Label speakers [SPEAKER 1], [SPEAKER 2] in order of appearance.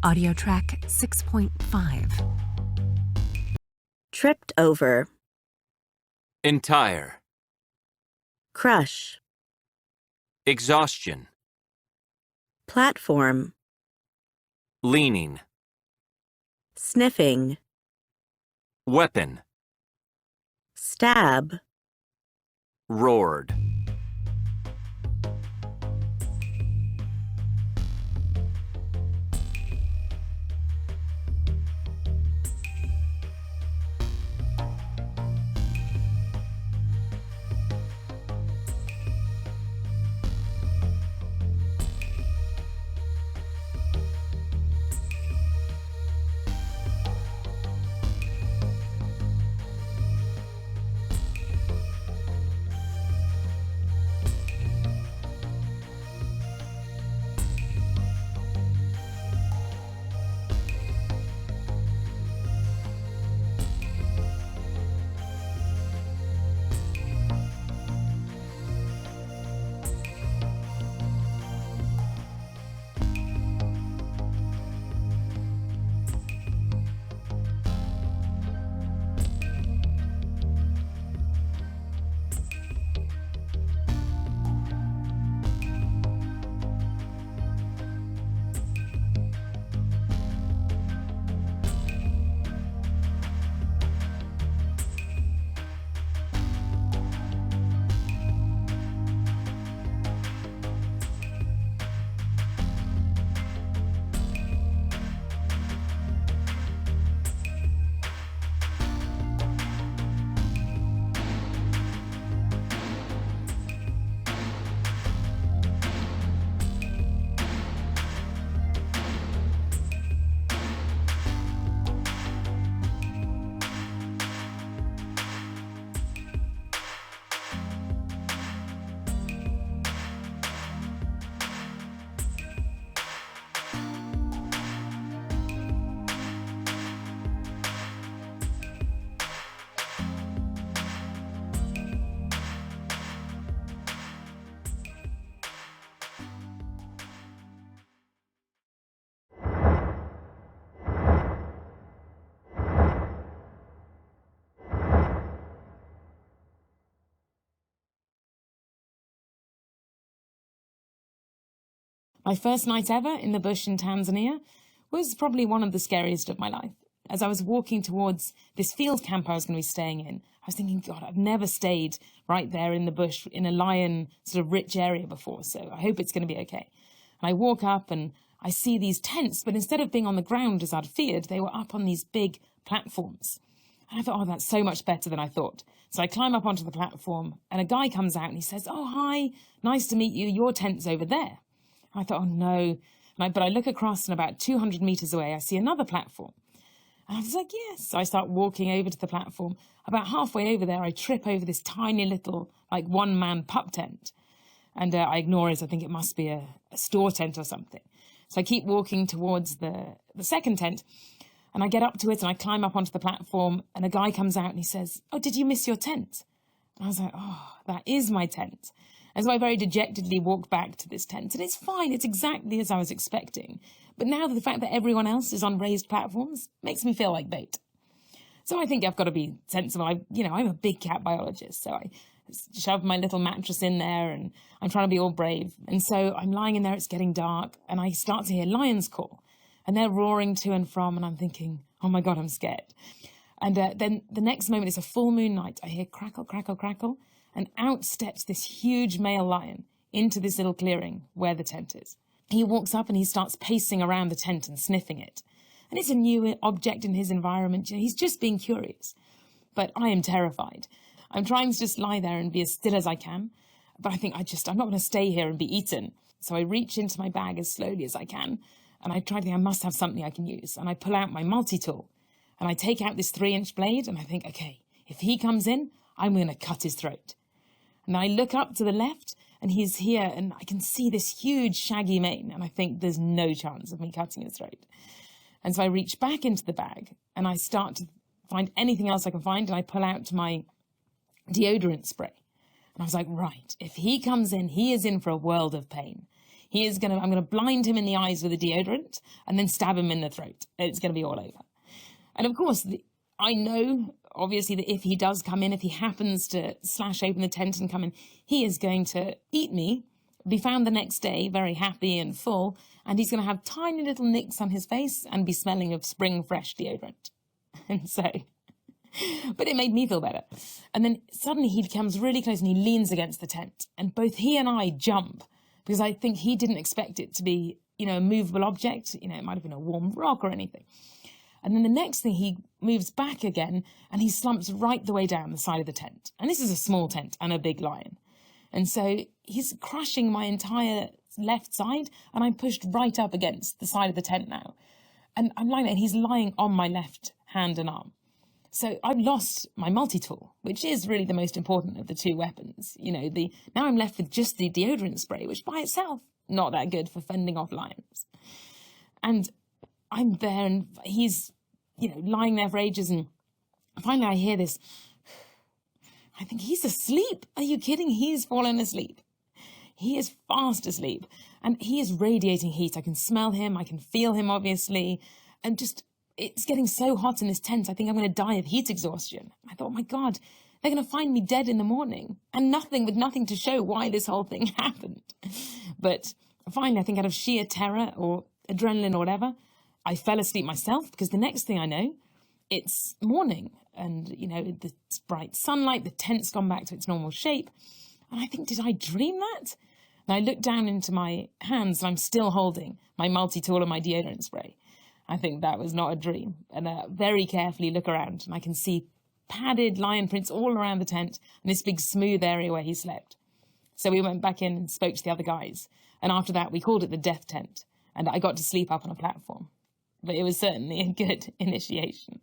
[SPEAKER 1] Audio track 6.5.
[SPEAKER 2] Tripped over.
[SPEAKER 3] Entire.
[SPEAKER 2] Crush.
[SPEAKER 3] Exhaustion.
[SPEAKER 2] Platform.
[SPEAKER 3] Leaning.
[SPEAKER 2] Sniffing.
[SPEAKER 3] Weapon.
[SPEAKER 2] Stab.
[SPEAKER 3] Roared.
[SPEAKER 4] My first night ever in the bush in Tanzania was probably one of the scariest of my life. As I was walking towards this field camp I was going to be staying in, I was thinking, God, I've never stayed right there in the bush in a lion sort of rich area before, so I hope it's going to be okay. And I walk up and I see these tents, but instead of being on the ground as I'd feared, they were up on these big platforms. And I thought, oh, that's so much better than I thought. So I climb up onto the platform and a guy comes out and he says, oh, hi, nice to meet you. Your tent's over there. I thought, oh, no. But I look across and about 200 meters away, I see another platform. And I was like, yes. So I start walking over to the platform. About halfway over there, I trip over this tiny little, like, one-man pup tent. And I ignore it. I think it must be a store tent or something. So I keep walking towards the second tent. And I get up to it and I climb up onto the platform. And a guy comes out and he says, oh, did you miss your tent? And I was like, oh, that is my tent. And so I very dejectedly walk back to this tent. And it's fine. It's exactly as I was expecting. But now the fact that everyone else is on raised platforms makes me feel like bait. So I think I've got to be sensible. I'm a big cat biologist. So I shove my little mattress in there and I'm trying to be all brave. And so I'm lying in there. It's getting dark. And I start to hear lions call. And they're roaring to and from. And I'm thinking, oh, my God, I'm scared. And then the next moment, it's a full moon night. I hear crackle, crackle, crackle. And out steps this huge male lion into this little clearing where the tent is. He walks up and he starts pacing around the tent and sniffing it. And it's a new object in his environment. He's just being curious. But I am terrified. I'm trying to just lie there and be as still as I can. But I think I'm not going to stay here and be eaten. So I reach into my bag as slowly as I can. And I try to think I must have something I can use. And I pull out my multi-tool. And I take out this 3-inch blade. And I think, okay, if he comes in, I'm going to cut his throat. And I look up to the left and he's here and I can see this huge shaggy mane. And I think there's no chance of me cutting his throat. And so I reach back into the bag and I start to find anything else I can find. And I pull out my deodorant spray. And I was like, right, if he comes in, he is in for a world of pain. I'm going to blind him in the eyes with a deodorant and then stab him in the throat. It's going to be all over. And of course, I know, obviously, that if he does come in, if he happens to slash open the tent and come in, he is going to eat me, be found the next day very happy and full, and he's going to have tiny little nicks on his face and be smelling of spring fresh deodorant. And so, but it made me feel better. And then suddenly he comes really close and he leans against the tent, and both he and I jump because I think he didn't expect it to be, a movable object. It might have been a warm rock or anything. And then the next thing, he moves back again and he slumps right the way down the side of the tent. And this is a small tent and a big lion. And so he's crushing my entire left side, and I'm pushed right up against the side of the tent now. And I'm lying there, and he's lying on my left hand and arm. So I've lost my multi-tool, which is really the most important of the two weapons. Now I'm left with just the deodorant spray, which by itself, not that good for fending off lions. And I'm there, and he's, lying there for ages, and finally I hear this. I think he's asleep. Are you kidding? He's fallen asleep. He is fast asleep, and he is radiating heat. I can smell him. I can feel him, obviously, and it's getting so hot in this tent. I think I'm going to die of heat exhaustion. I thought, oh my God, they're going to find me dead in the morning, and with nothing to show why this whole thing happened. But finally, I think out of sheer terror or adrenaline or whatever, I fell asleep myself, because the next thing I know, it's morning, and, it's bright sunlight, the tent's gone back to its normal shape. And I think, did I dream that? And I look down into my hands, and I'm still holding my multi-tool and my deodorant spray. I think that was not a dream. And I very carefully look around, and I can see padded lion prints all around the tent and this big smooth area where he slept. So we went back in and spoke to the other guys. And after that, we called it the death tent. And I got to sleep up on a platform. But it was certainly a good initiation.